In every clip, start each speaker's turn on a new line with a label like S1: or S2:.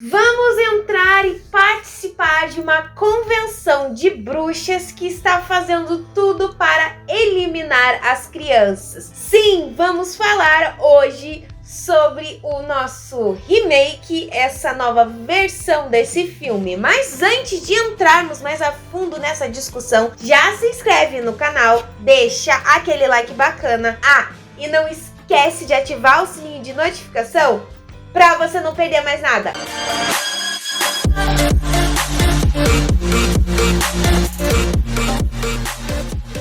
S1: Vamos entrar e participar de uma convenção de bruxas que está fazendo tudo para eliminar as crianças. Sim, vamos falar hoje sobre o nosso remake, essa nova versão desse filme. Mas antes de entrarmos mais a fundo nessa discussão, já se inscreve no canal, deixa aquele like bacana. E não esquece de ativar o sininho de notificação para você não perder mais nada.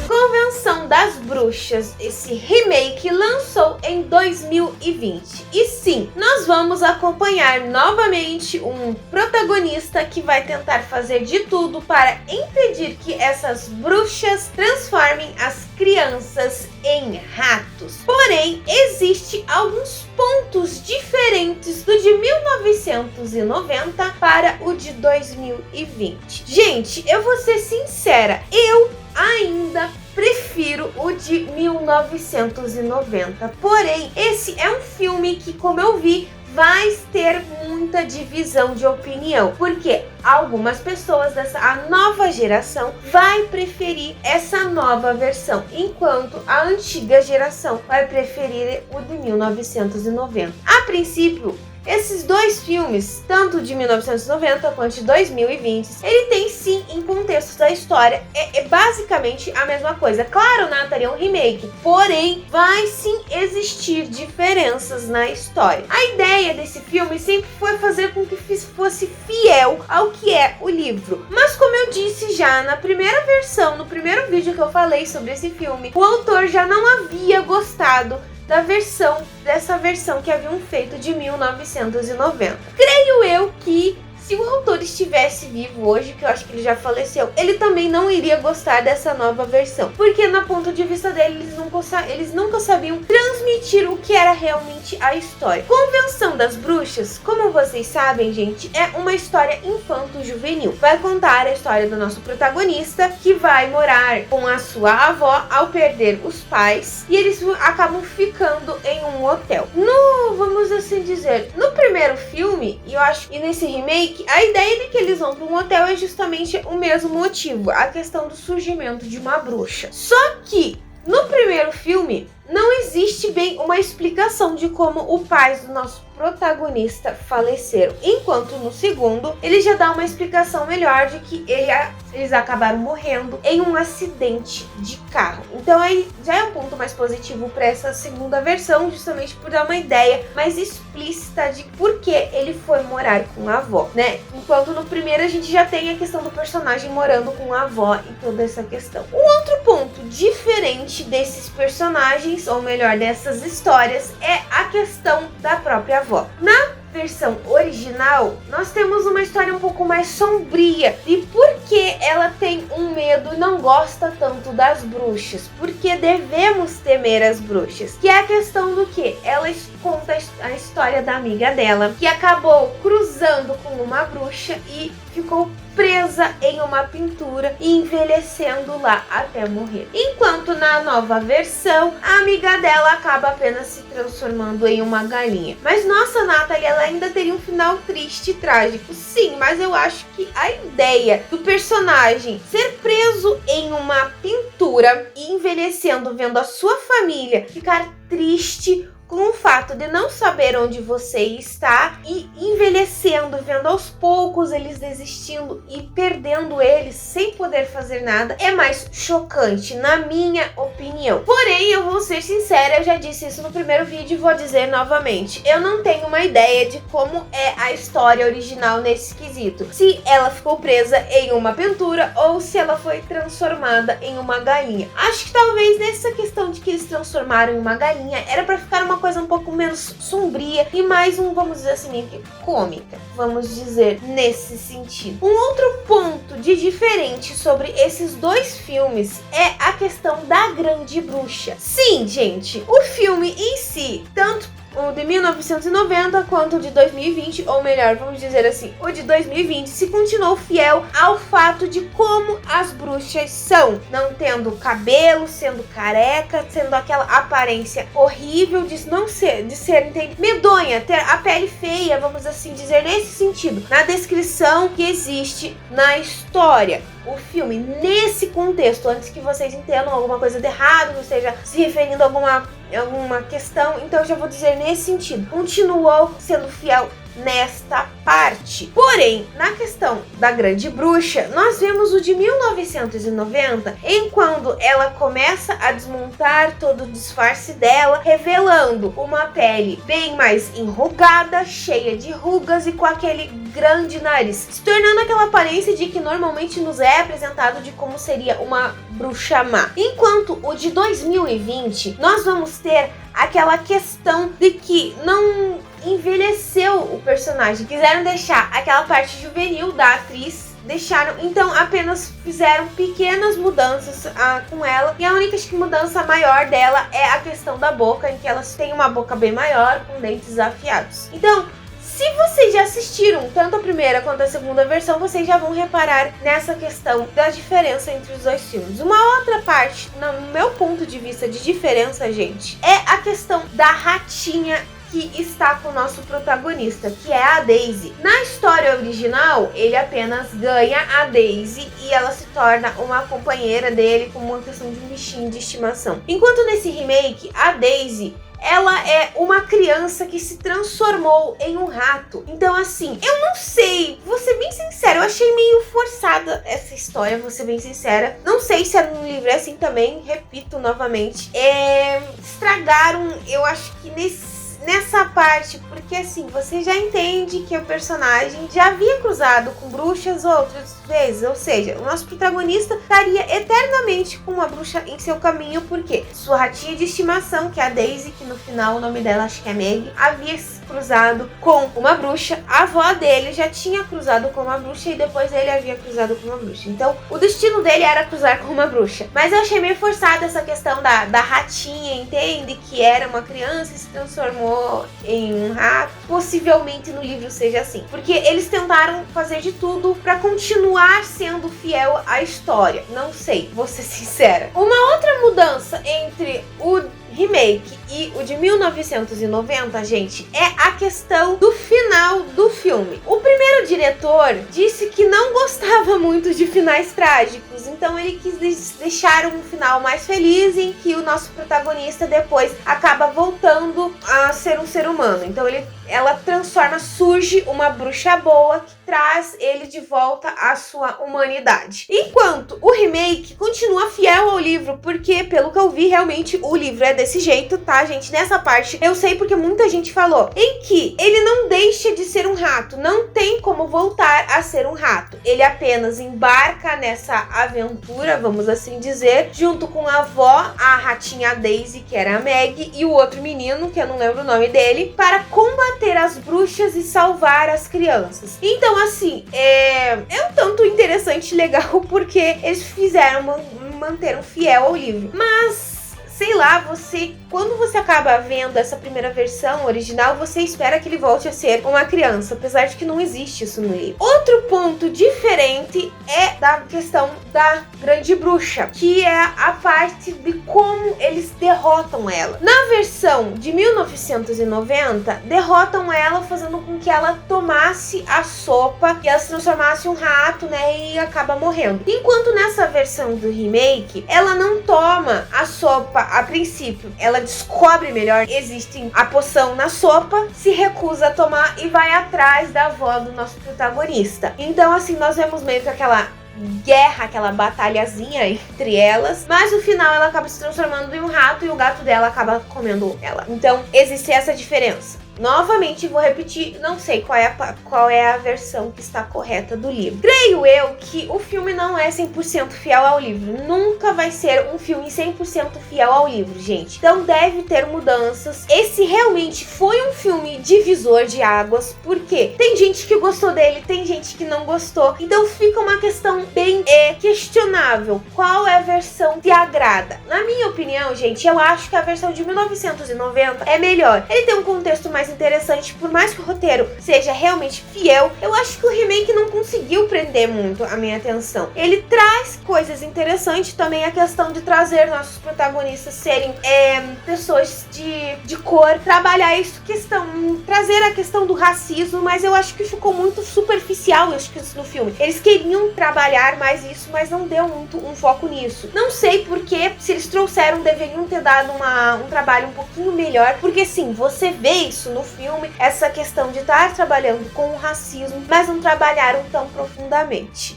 S1: Convenção das Bruxas, esse remake lançou em 2020. E sim, nós vamos acompanhar novamente um protagonista que vai tentar fazer de tudo para impedir que essas bruxas transformem as crianças em ratos. Porém, existem alguns pontos diferentes do de 1990 para o de 2020. Gente, eu vou ser sincera, eu ainda prefiro o de 1990. Porém, esse é um filme que, como eu vi, vai ter muita divisão de opinião, porque algumas pessoas a nova geração vai preferir essa nova versão, enquanto a antiga geração vai preferir o de 1990. A princípio, esses dois filmes, tanto de 1990 quanto de 2020, ele tem sim, em contextos da história, é basicamente a mesma coisa. Claro, Nathalie, é um remake, porém vai sim existir diferenças na história. A ideia desse filme sempre foi fazer com que fosse fiel ao que é o livro. Mas como eu disse já na primeira versão, no primeiro vídeo que eu falei sobre esse filme, o autor já não havia gostado dessa versão que haviam feito de 1990. Creio eu que se o autor estivesse vivo hoje, que eu acho que ele já faleceu, ele também não iria gostar dessa nova versão, porque no ponto de vista dele, eles nunca sabiam transmitir o que era realmente a história. Convenção das Bruxas, como vocês sabem, gente, é uma história infanto-juvenil. Vai contar a história do nosso protagonista, que vai morar com a sua avó ao perder os pais, e eles acabam ficando em um hotel. Vamos assim dizer, no primeiro filme, e eu acho que nesse remake, a ideia de que eles vão para um hotel é justamente o mesmo motivo, a questão do surgimento de uma bruxa. Só que no primeiro filme não existe bem uma explicação de como os pais do nosso protagonista faleceram, enquanto no segundo ele já dá uma explicação melhor de que eles acabaram morrendo em um acidente de carro. Então aí já é um ponto mais positivo para essa segunda versão, justamente por dar uma ideia mais explícita de por que ele foi morar com a avó, né? Enquanto no primeiro a gente já tem a questão do personagem morando com a avó e toda essa questão. Um outro ponto diferente desses personagens, ou melhor, dessas histórias, é a questão da própria avó. Na versão original, nós temos uma história um pouco mais sombria de por que ela tem um medo e não gosta tanto das bruxas, porque devemos temer as bruxas, que é a questão do que ela conta a história da amiga dela, que acabou cruzando com uma bruxa e ficou presa em uma pintura e envelhecendo lá até morrer. Enquanto na nova versão, a amiga dela acaba apenas se transformando em uma galinha. Mas nossa, Nathalie, ela ainda teria um final triste e trágico. Sim, mas eu acho que a ideia do personagem ser preso em uma pintura e envelhecendo, vendo a sua família ficar triste com o fato de não saber onde você está e envelhecendo, vendo aos poucos eles desistindo e perdendo eles sem poder fazer nada, é mais chocante, na minha opinião. Porém, eu vou ser sincera, eu já disse isso no primeiro vídeo e vou dizer novamente. Eu não tenho uma ideia de como é a história original nesse quesito. Se ela ficou presa em uma pintura ou se ela foi transformada em uma galinha. Acho que talvez nessa questão de que eles transformaram em uma galinha, era pra ficar uma coisa um pouco menos sombria e mais vamos dizer assim, meio que cômica, vamos dizer, nesse sentido. Um outro ponto de diferente sobre esses dois filmes é a questão da grande bruxa. Sim, gente, o filme em si, tanto o de 1990 quanto o de 2020, ou melhor, vamos dizer assim, o de 2020 se continuou fiel ao fato de como as bruxas são, não tendo cabelo, sendo careca, sendo aquela aparência horrível de não ser, de ser medonha, ter a pele feia, vamos assim dizer, nesse sentido, na descrição que existe na história. O filme, nesse contexto, antes que vocês entendam alguma coisa de errado, não esteja se referindo a alguma questão, então eu já vou dizer nesse sentido, continuou sendo fiel nesta parte. Porém, na questão da Grande Bruxa, nós vemos o de 1990, em quando ela começa a desmontar todo o disfarce dela, revelando uma pele bem mais enrugada, cheia de rugas e com aquele grande nariz, se tornando aquela aparência de que normalmente nos é apresentado de como seria uma bruxa má. Enquanto o de 2020, nós vamos ter aquela questão de que não envelheceu o personagem, quiseram deixar aquela parte juvenil da atriz, deixaram, então apenas fizeram pequenas mudanças com ela, e a única mudança maior dela é a questão da boca, em que elas têm uma boca bem maior, com dentes afiados. Então, se vocês já assistiram tanto a primeira quanto a segunda versão, vocês já vão reparar nessa questão da diferença entre os dois filmes. Uma outra parte, no meu ponto de vista de diferença, gente, é a questão da ratinha que está com o nosso protagonista, que é a Daisy. Na história original, ele apenas ganha a Daisy e ela se torna uma companheira dele, como uma questão de um bichinho de estimação. Enquanto nesse remake, a Daisy, ela é uma criança que se transformou em um rato. Então assim, eu não sei, vou ser bem sincera, eu achei meio forçada essa história, vou ser bem sincera. Não sei se no livro é assim também, repito novamente. Estragaram, eu acho que nessa parte, porque assim, você já entende que o personagem já havia cruzado com bruxas outras vezes, ou seja, o nosso protagonista estaria eternamente com uma bruxa em seu caminho, porque sua ratinha de estimação, que é a Daisy, que no final o nome dela acho que é Meg, havia cruzado com uma bruxa, a avó dele já tinha cruzado com uma bruxa e depois ele havia cruzado com uma bruxa. Então, o destino dele era cruzar com uma bruxa. Mas eu achei meio forçada essa questão da ratinha, entende? Que era uma criança e se transformou em um rato. Possivelmente no livro seja assim, porque eles tentaram fazer de tudo para continuar sendo fiel à história. Não sei, vou ser sincera. Uma outra mudança entre o remake e o de 1990, gente, é a questão do final do filme. O primeiro diretor disse que não gostava muito de finais trágicos, então ele quis deixar um final mais feliz, em que o nosso protagonista depois acaba voltando a ser um ser humano. Então ela surge uma bruxa boa que traz ele de volta à sua humanidade. Enquanto o remake continua fiel ao livro, porque pelo que eu vi, realmente o livro é desse jeito, tá, gente? Nessa parte eu sei porque muita gente falou, em que ele não deixa de ser um rato, não tem como voltar a ser um rato. Ele apenas embarca nessa aventura, vamos assim dizer, junto com a avó, a ratinha Daisy, que era a Meg, e o outro menino, que eu não lembro o nome dele, para combater as bruxas e salvar as crianças. Então, assim, é um tanto interessante e legal, porque eles manteram fiel ao livro. Mas sei lá, quando você acaba vendo essa primeira versão original, você espera que ele volte a ser uma criança, apesar de que não existe isso no livro. Outro ponto diferente é da questão da Grande Bruxa, que é a parte de como eles derrotam ela. Na versão de 1990, derrotam ela fazendo com que ela tomasse a sopa e ela se transformasse em um rato, né, e acaba morrendo. Enquanto nessa versão do remake, ela não toma a sopa a princípio, ela descobre melhor, existe a poção na sopa, se recusa a tomar e vai atrás da avó do nosso protagonista. Então assim, nós vemos meio que aquela guerra, aquela batalhazinha entre elas, mas no final ela acaba se transformando em um rato e o gato dela acaba comendo ela. Então existe essa diferença. Novamente vou repetir, não sei qual é a versão que está correta do livro. Creio eu que o filme não é 100% fiel ao livro. Nunca vai ser um filme 100% fiel ao livro, gente. Então deve ter mudanças. Esse realmente foi um filme divisor de águas, porque tem gente que gostou dele, tem gente que não gostou. Então fica uma questão bem questionável. Qual é a versão que agrada? Na minha opinião, gente, eu acho que a versão de 1990 é melhor. Ele tem um contexto mais interessante, por mais que o roteiro seja realmente fiel. Eu acho que o remake não conseguiu prender muito a minha atenção. Ele traz coisas interessantes, também a questão de trazer nossos protagonistas serem pessoas de cor, trabalhar isso, trazer a questão do racismo, mas eu acho que ficou muito superficial isso no filme. Eles queriam trabalhar mais isso, mas não deu muito um foco nisso. Não sei porque, se eles trouxeram, deveriam ter dado um trabalho um pouquinho melhor, porque sim, você vê isso no filme, essa questão de estar trabalhando com o racismo, mas não trabalharam tão profundamente.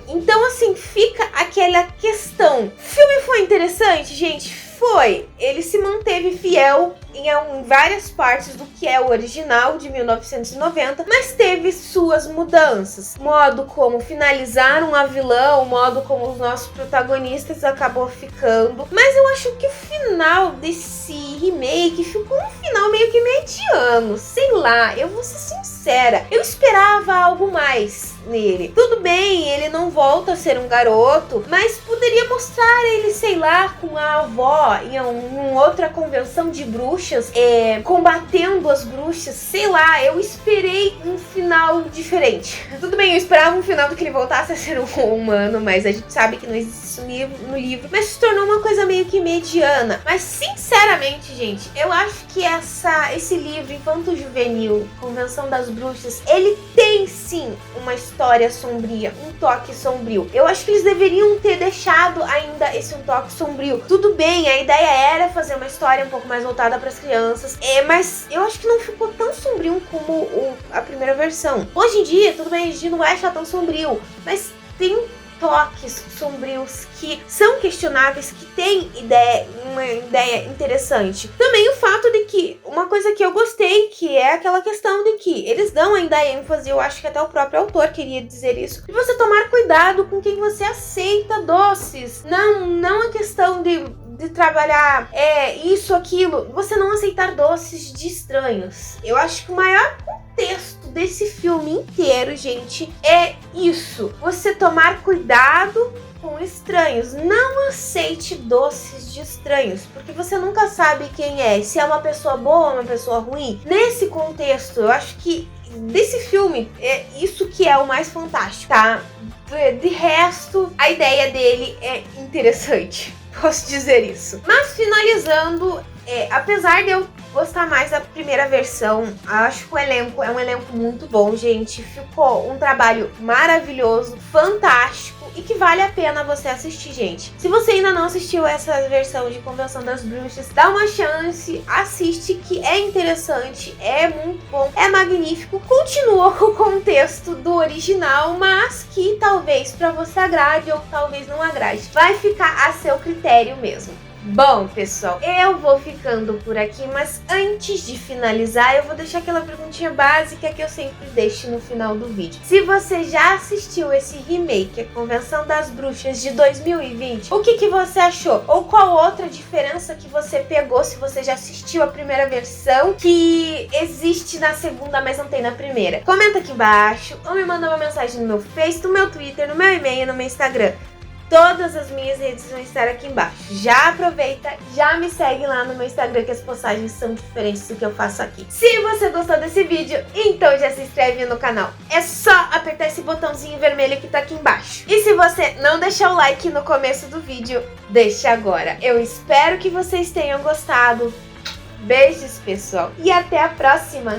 S1: Então assim, fica aquela questão. O filme foi interessante, gente? Foi. Ele se manteve fiel em várias partes do que é o original de 1990, mas teve suas mudanças. Modo como finalizaram a vilã, o modo como os nossos protagonistas acabou ficando. Mas eu acho que o final desse remake ficou um final meio que mediano. Sei lá, eu vou ser sincera. Eu esperava algo mais nele. Tudo bem, ele não volta a ser um garoto, mas poderia mostrar ele, sei lá, com a avó em uma outra convenção de bruxas, combatendo as bruxas, sei lá, eu esperei um final diferente. Tudo bem, eu esperava um final do que ele voltasse a ser um humano, mas a gente sabe que não existe isso no livro, mas se tornou uma coisa meio que mediana. Mas sinceramente, gente, eu acho que esse livro infanto-juvenil, Convenção das Bruxas, ele tem sim uma história sombria, um toque sombrio. Eu acho que eles deveriam ter deixado ainda esse um toque sombrio. Tudo bem, a ideia era fazer uma história um pouco mais voltada para as crianças, mas eu acho que não ficou tão sombrio como a primeira versão. Hoje em dia, tudo bem, a gente não vai achar tão sombrio, mas tem toques sombrios que são questionáveis, que tem uma ideia interessante. Também o fato de que, uma coisa que eu gostei, que é aquela questão de que eles dão ainda ênfase, eu acho que até o próprio autor queria dizer isso, de você tomar cuidado com quem você aceita doces. Não a questão de trabalhar isso, aquilo, você não aceitar doces de estranhos. Eu acho que o maior contexto desse filme inteiro, gente, é isso. Você tomar cuidado com estranhos. Não aceite doces de estranhos, porque você nunca sabe quem é, se é uma pessoa boa ou uma pessoa ruim. Nesse contexto, eu acho que desse filme, é isso que é o mais fantástico, tá? De resto, a ideia dele é interessante. Posso dizer isso. Mas finalizando, apesar de eu gostar mais da primeira versão, acho que o elenco é um elenco muito bom, gente. Ficou um trabalho maravilhoso, fantástico e que vale a pena você assistir, gente. Se você ainda não assistiu essa versão de Convenção das Bruxas, dá uma chance, assiste, que é interessante, é muito bom, é magnífico. Continua com o contexto do original, mas que talvez pra você agrade ou talvez não agrade. Vai ficar a seu critério mesmo. Bom, pessoal, eu vou ficando por aqui, mas antes de finalizar, eu vou deixar aquela perguntinha básica que eu sempre deixo no final do vídeo. Se você já assistiu esse remake, a Convenção das Bruxas de 2020, o que você achou? Ou qual outra diferença que você pegou se você já assistiu a primeira versão, que existe na segunda, mas não tem na primeira? Comenta aqui embaixo, ou me manda uma mensagem no meu Face, no meu Twitter, no meu e-mail, no meu Instagram. Todas as minhas redes vão estar aqui embaixo. Já aproveita, já me segue lá no meu Instagram, que as postagens são diferentes do que eu faço aqui. Se você gostou desse vídeo, então já se inscreve no canal. É só apertar esse botãozinho vermelho que tá aqui embaixo. E se você não deixar o like no começo do vídeo, deixe agora. Eu espero que vocês tenham gostado. Beijos, pessoal, e até a próxima!